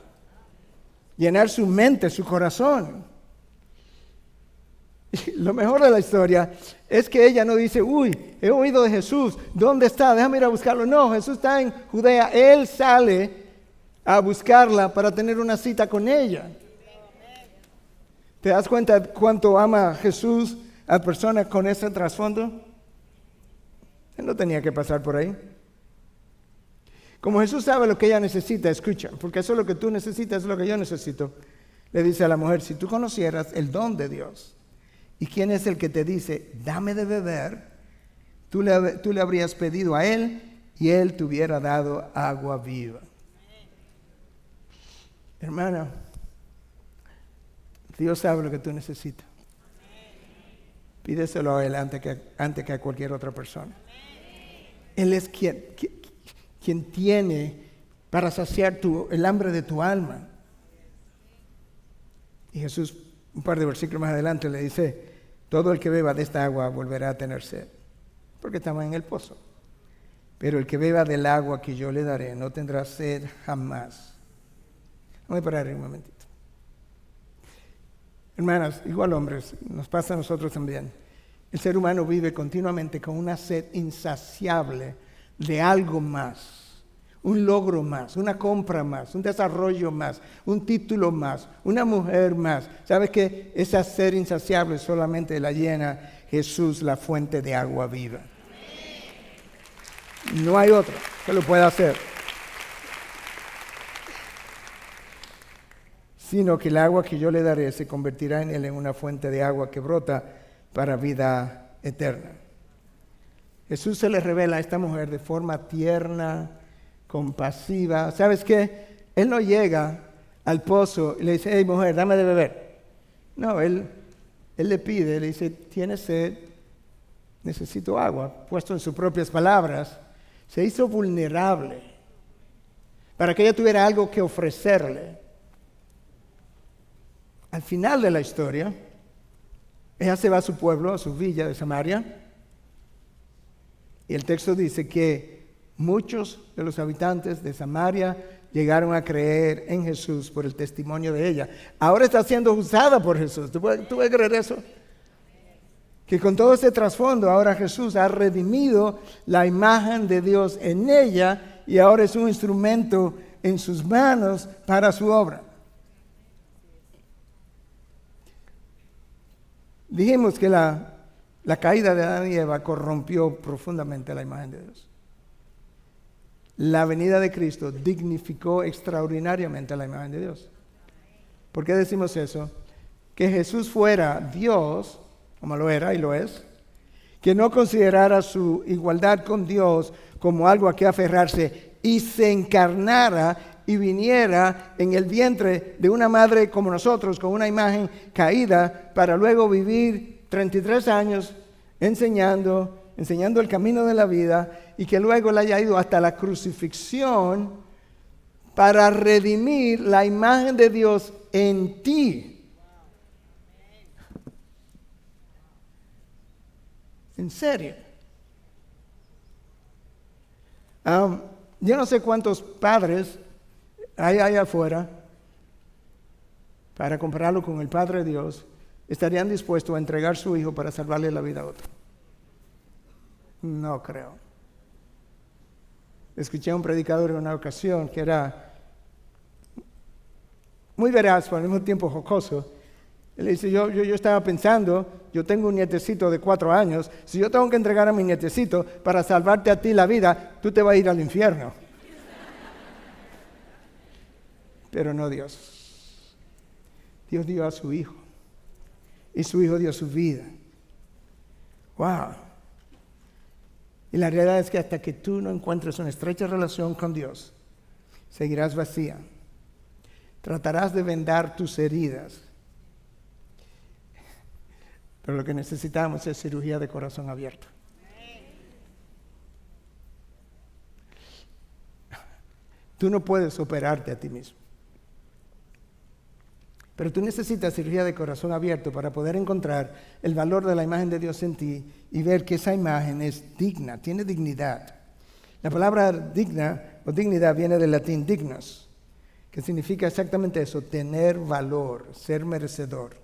llenar su mente, su corazón. Y lo mejor de la historia es que ella no dice, uy, he oído de Jesús, ¿dónde está? Déjame ir a buscarlo. No, Jesús está en Judea, Él sale a buscarla para tener una cita con ella. ¿Te das cuenta cuánto ama Jesús a personas con ese trasfondo? Él no tenía que pasar por ahí. Como Jesús sabe lo que ella necesita, escucha, porque eso es lo que tú necesitas, es lo que yo necesito. Le dice a la mujer, si tú conocieras el don de Dios, y quién es el que te dice, dame de beber, tú le habrías pedido a Él, y Él te hubiera dado agua viva. Hermana, Dios sabe lo que tú necesitas. Pídeselo a Él antes que a cualquier otra persona. Él es quien tiene para saciar el hambre de tu alma. Y Jesús, un par de versículos más adelante, le dice, todo el que beba de esta agua volverá a tener sed, porque estaba en el pozo. Pero el que beba del agua que yo le daré no tendrá sed jamás. Vamos a parar un momentito. Hermanas, igual hombres, nos pasa a nosotros también. El ser humano vive continuamente con una sed insaciable de algo más, un logro más, una compra más, un desarrollo más, un título más, una mujer más. ¿Sabes qué? Esa sed insaciable solamente la llena Jesús, la fuente de agua viva. No hay otro que lo pueda hacer. Sino que el agua que yo le daré se convertirá en él en una fuente de agua que brota para vida eterna. Jesús se le revela a esta mujer de forma tierna, compasiva. ¿Sabes qué? Él no llega al pozo y le dice, hey mujer, dame de beber. No, él le pide, le dice, ¿tienes sed? Necesito agua. Puesto en sus propias palabras, se hizo vulnerable para que ella tuviera algo que ofrecerle. Al final de la historia, ella se va a su pueblo, a su villa de Samaria, y el texto dice que muchos de los habitantes de Samaria llegaron a creer en Jesús por el testimonio de ella. Ahora está siendo usada por Jesús. ¿Tú puedes creer eso? Que con todo ese trasfondo, ahora Jesús ha redimido la imagen de Dios en ella y ahora es un instrumento en sus manos para su obra. Dijimos que la caída de Adán y Eva corrompió profundamente la imagen de Dios. La venida de Cristo dignificó extraordinariamente la imagen de Dios. ¿Por qué decimos eso? Que Jesús fuera Dios, como lo era y lo es, que no considerara su igualdad con Dios como algo a que aferrarse y se encarnara y viniera en el vientre de una madre como nosotros, con una imagen caída, para luego vivir 33 años enseñando el camino de la vida, y que luego le haya ido hasta la crucifixión para redimir la imagen de Dios en ti. En serio. Yo no sé cuántos padres hay allá afuera, para compararlo con el Padre Dios, estarían dispuestos a entregar su hijo para salvarle la vida a otro. No creo. Escuché a un predicador en una ocasión que era muy veraz, pero al mismo tiempo jocoso. Él dice, yo estaba pensando, yo tengo un nietecito de 4 años, si yo tengo que entregar a mi nietecito para salvarte a ti la vida, tú te vas a ir al infierno. Pero no Dios. Dios dio a su hijo. y su Hijo dio su vida. ¡Wow! Y la realidad es que hasta que tú no encuentres una estrecha relación con Dios, seguirás vacía. Tratarás de vendar tus heridas. Pero lo que necesitamos es cirugía de corazón abierto. Tú no puedes operarte a ti mismo. Pero tú necesitas cirugía de corazón abierto para poder encontrar el valor de la imagen de Dios en ti y ver que esa imagen es digna, tiene dignidad. La palabra digna o dignidad viene del latín dignus, que significa exactamente eso, tener valor, ser merecedor.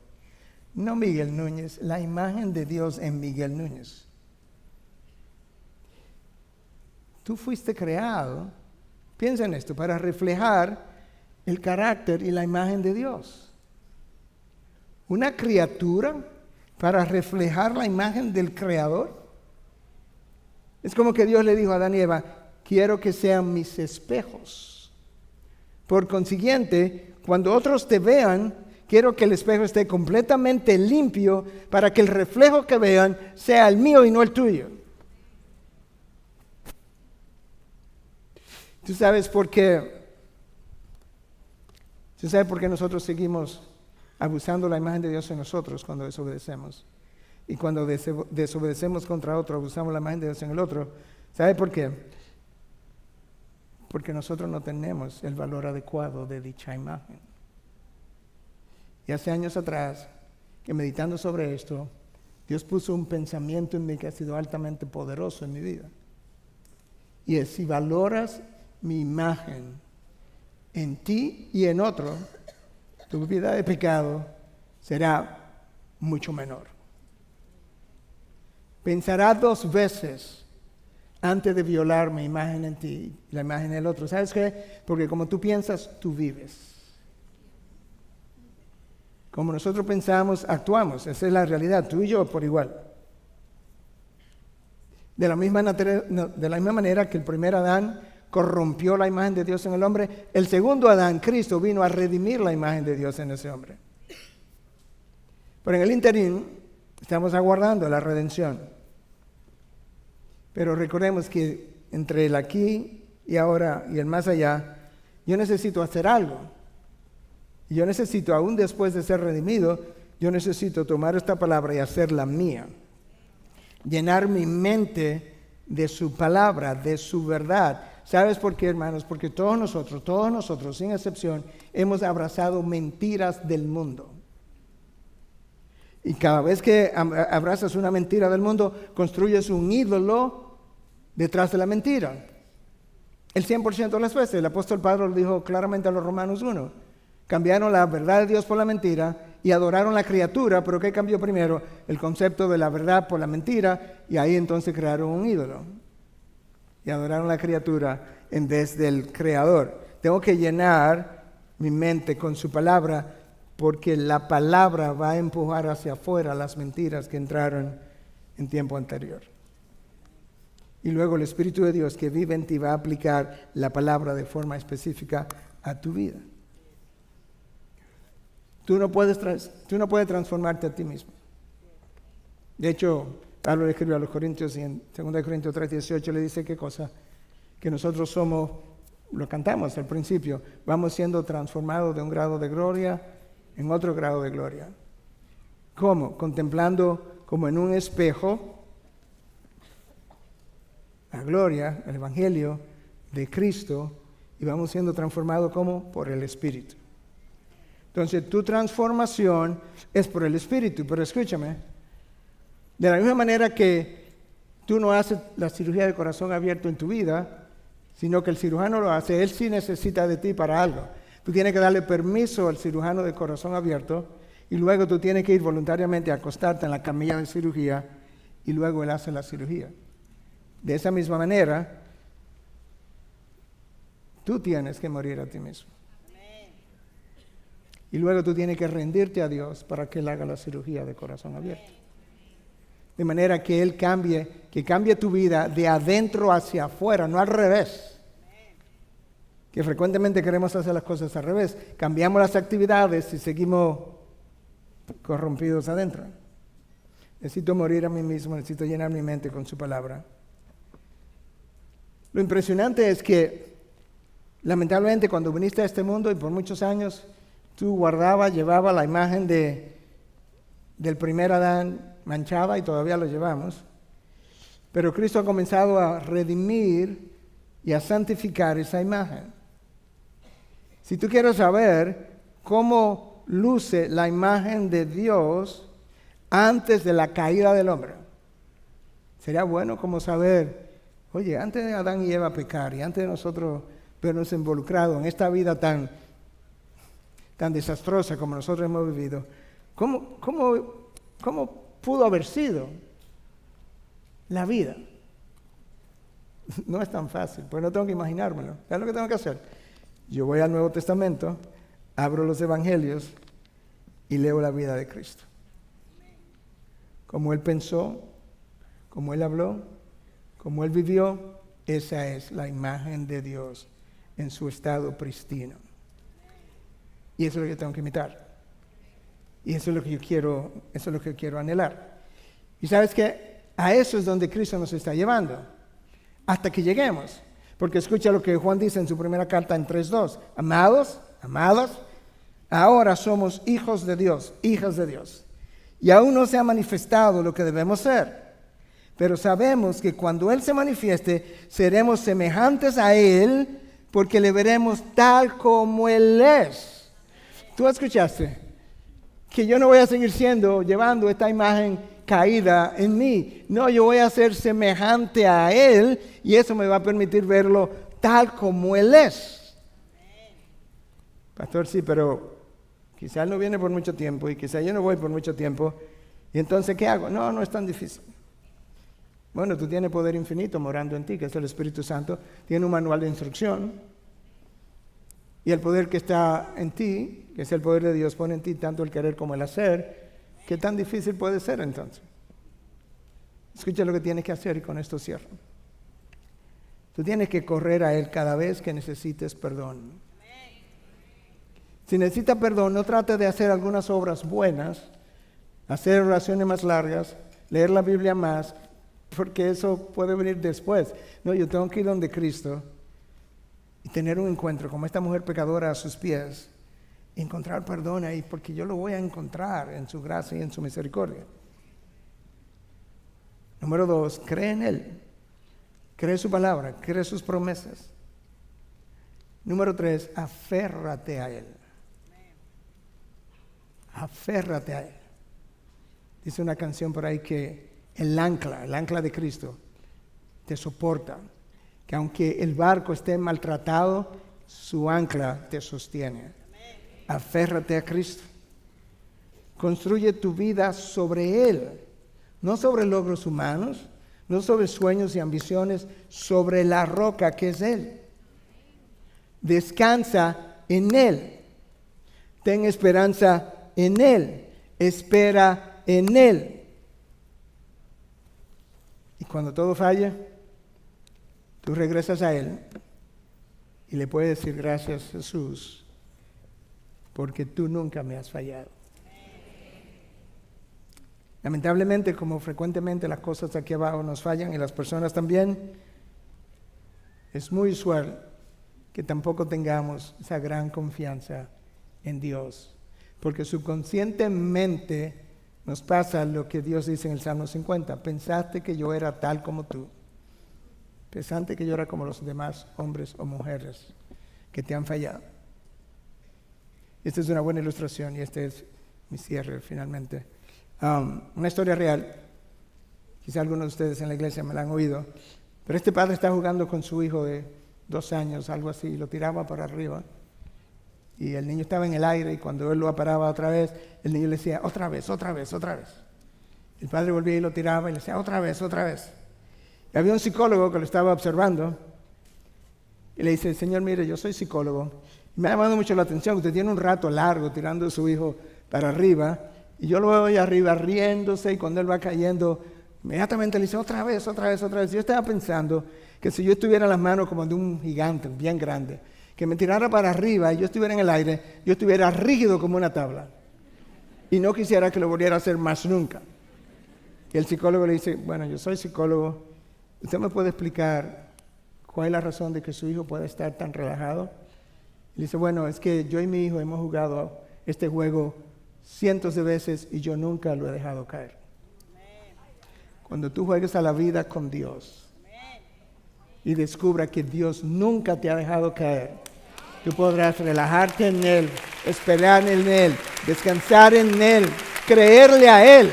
No Miguel Núñez, la imagen de Dios en Miguel Núñez. Tú fuiste creado, piensa en esto, para reflejar el carácter y la imagen de Dios. Una criatura para reflejar la imagen del Creador. Es como que Dios le dijo a Adán y Eva, quiero que sean mis espejos. Por consiguiente, cuando otros te vean, quiero que el espejo esté completamente limpio para que el reflejo que vean sea el mío y no el tuyo. ¿Tú sabes por qué nosotros seguimos abusando la imagen de Dios en nosotros cuando desobedecemos? Y cuando desobedecemos contra otro, abusamos la imagen de Dios en el otro. ¿Sabe por qué? Porque nosotros no tenemos el valor adecuado de dicha imagen. Y hace años atrás, que meditando sobre esto, Dios puso un pensamiento en mí que ha sido altamente poderoso en mi vida. Y es, si valoras mi imagen en ti y en otro, tu vida de pecado será mucho menor. Pensarás 2 veces antes de violar mi imagen en ti y la imagen en el otro. ¿Sabes qué? Porque como tú piensas, tú vives. Como nosotros pensamos, actuamos. Esa es la realidad, tú y yo por igual. De la misma manera que el primer Adán corrompió la imagen de Dios en el hombre, el segundo Adán, Cristo, vino a redimir la imagen de Dios en ese hombre. Pero en el interín estamos aguardando la redención. Pero recordemos que entre el aquí y ahora y el más allá, yo necesito hacer algo. Y yo necesito, aún después de ser redimido, yo necesito tomar esta palabra y hacerla mía. Llenar mi mente de su palabra, de su verdad. ¿Sabes por qué, hermanos? Porque todos nosotros, sin excepción, hemos abrazado mentiras del mundo. Y cada vez que abrazas una mentira del mundo, construyes un ídolo detrás de la mentira. El 100% de las veces, el apóstol Pablo lo dijo claramente a los Romanos 1. Cambiaron la verdad de Dios por la mentira y adoraron la criatura, pero ¿qué cambió primero? El concepto de la verdad por la mentira, y ahí entonces crearon un ídolo. Y adoraron la criatura en vez del Creador. Tengo que llenar mi mente con su palabra, porque la palabra va a empujar hacia afuera las mentiras que entraron en tiempo anterior. Y luego el Espíritu de Dios que vive en ti va a aplicar la palabra de forma específica a tu vida. Tú no puedes transformarte a ti mismo. De hecho, Pablo le escribió a los Corintios y en 2 Corintios 3:18 le dice qué cosa, que nosotros somos, lo cantamos al principio, vamos siendo transformados de un grado de gloria en otro grado de gloria. ¿Cómo? Contemplando como en un espejo la gloria, el Evangelio de Cristo, y vamos siendo transformados como por el Espíritu. Entonces, tu transformación es por el Espíritu, pero escúchame, de la misma manera que tú no haces la cirugía de corazón abierto en tu vida, sino que el cirujano lo hace, él sí necesita de ti para algo. Tú tienes que darle permiso al cirujano de corazón abierto y luego tú tienes que ir voluntariamente a acostarte en la camilla de cirugía y luego él hace la cirugía. De esa misma manera, tú tienes que morir a ti mismo. Y luego tú tienes que rendirte a Dios para que Él haga la cirugía de corazón abierto. De manera que Él cambie tu vida de adentro hacia afuera, no al revés. Que frecuentemente queremos hacer las cosas al revés. Cambiamos las actividades y seguimos corrompidos adentro. Necesito morir a mí mismo, necesito llenar mi mente con su palabra. Lo impresionante es que, lamentablemente, cuando viniste a este mundo y por muchos años, tú llevabas la imagen del primer Adán manchada y todavía lo llevamos. Pero Cristo ha comenzado a redimir y a santificar esa imagen. Si tú quieres saber cómo luce la imagen de Dios antes de la caída del hombre, sería bueno como saber, oye, antes de Adán y Eva pecar y antes de nosotros vernos involucrados en esta vida tan desastrosa como nosotros hemos vivido, ¿cómo pudo haber sido la vida? No es tan fácil, pues no tengo que imaginármelo. ¿Sabes lo que tengo que hacer? Yo voy al Nuevo Testamento, abro los Evangelios y leo la vida de Cristo. Como Él pensó, como Él habló, como Él vivió, esa es la imagen de Dios en su estado pristino. Y eso es lo que tengo que imitar. Y eso es lo que yo quiero anhelar. Y sabes que a eso es donde Cristo nos está llevando, hasta que lleguemos. Porque escucha lo que Juan dice en su primera carta en 3:2. Amados, ahora somos hijos de Dios, hijas de Dios. Y aún no se ha manifestado lo que debemos ser. Pero sabemos que cuando Él se manifieste, seremos semejantes a Él, porque le veremos tal como Él es. ¿Tú escuchaste? Que yo no voy a seguir llevando esta imagen caída en mí. No, yo voy a ser semejante a Él y eso me va a permitir verlo tal como Él es. Pastor, sí, pero quizá Él no viene por mucho tiempo y quizá yo no voy por mucho tiempo. ¿Y entonces qué hago? No es tan difícil. Bueno, tú tienes poder infinito morando en ti, que es el Espíritu Santo. Tiene un manual de instrucción. Y el poder que está en ti, que es el poder de Dios, pone en ti tanto el querer como el hacer. ¿Qué tan difícil puede ser entonces? Escucha lo que tienes que hacer y con esto cierro. Tú tienes que correr a Él cada vez que necesites perdón. Si necesitas perdón, no trate de hacer algunas obras buenas, hacer oraciones más largas, leer la Biblia más, porque eso puede venir después. No, yo tengo que ir donde Cristo y tener un encuentro como esta mujer pecadora a sus pies. Encontrar perdón ahí, porque yo lo voy a encontrar en su gracia y en su misericordia. Número 2, cree en Él. Cree su palabra, cree sus promesas. Número 3, aférrate a Él. Aférrate a Él. Dice una canción por ahí que el ancla de Cristo te soporta. Que aunque el barco esté maltratado, su ancla te sostiene. Aférrate a Cristo. Construye tu vida sobre Él, no sobre logros humanos, no sobre sueños y ambiciones, sobre la roca que es Él. Descansa en Él. Ten esperanza en Él. Espera en Él. Y cuando todo falle, tú regresas a Él y le puedes decir gracias, Jesús, porque tú nunca me has fallado. Lamentablemente, como frecuentemente las cosas aquí abajo nos fallan y las personas también, es muy usual que tampoco tengamos esa gran confianza en Dios, porque subconscientemente nos pasa lo que Dios dice en el Salmo 50: pensaste que yo era tal como tú, pensaste que yo era como los demás hombres o mujeres que te han fallado. Esta es una buena ilustración y este es mi cierre finalmente. Una historia real. Quizá algunos de ustedes en la iglesia me la han oído. Pero este padre está jugando con su hijo de 2 años, algo así, y lo tiraba para arriba. Y el niño estaba en el aire y cuando él lo paraba otra vez, el niño le decía, otra vez. El padre volvía y lo tiraba y le decía, otra vez. Y había un psicólogo que lo estaba observando y le dice, señor, mire, yo soy psicólogo. Me ha llamado mucho la atención, usted tiene un rato largo tirando a su hijo para arriba, y yo lo veo ahí arriba riéndose, y cuando él va cayendo, inmediatamente le dice, otra vez. Yo estaba pensando que si yo estuviera en las manos como de un gigante, bien grande, que me tirara para arriba y yo estuviera en el aire, yo estuviera rígido como una tabla. y no quisiera que lo volviera a hacer más nunca. Y el psicólogo le dice, bueno, yo soy psicólogo, ¿usted me puede explicar cuál es la razón de que su hijo pueda estar tan relajado? Y dice, bueno, es que yo y mi hijo hemos jugado este juego cientos de veces y yo nunca lo he dejado caer. Cuando tú juegues a la vida con Dios y descubra que Dios nunca te ha dejado caer, tú podrás relajarte en Él, esperar en Él, descansar en Él, creerle a Él,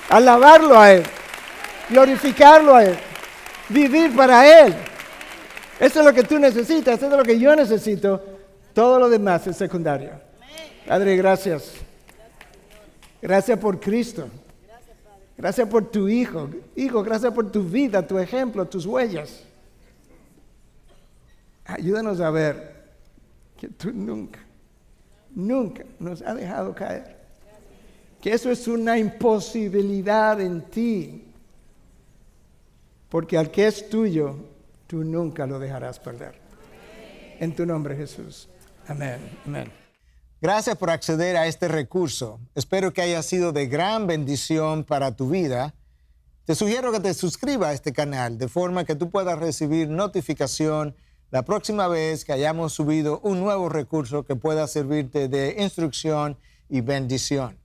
alabarlo a Él, glorificarlo a Él, vivir para Él. Eso es lo que tú necesitas, eso es lo que yo necesito. Todo lo demás es secundario. Padre, gracias. Gracias por Cristo. Gracias por tu Hijo. Hijo, gracias por tu vida, tu ejemplo, tus huellas. Ayúdanos a ver que tú nunca nos has dejado caer. Que eso es una imposibilidad en ti. Porque al que es tuyo, tú nunca lo dejarás perder. En tu nombre, Jesús. Amén. Amén. Gracias por acceder a este recurso. Espero que haya sido de gran bendición para tu vida. Te sugiero que te suscribas a este canal de forma que tú puedas recibir notificación la próxima vez que hayamos subido un nuevo recurso que pueda servirte de instrucción y bendición.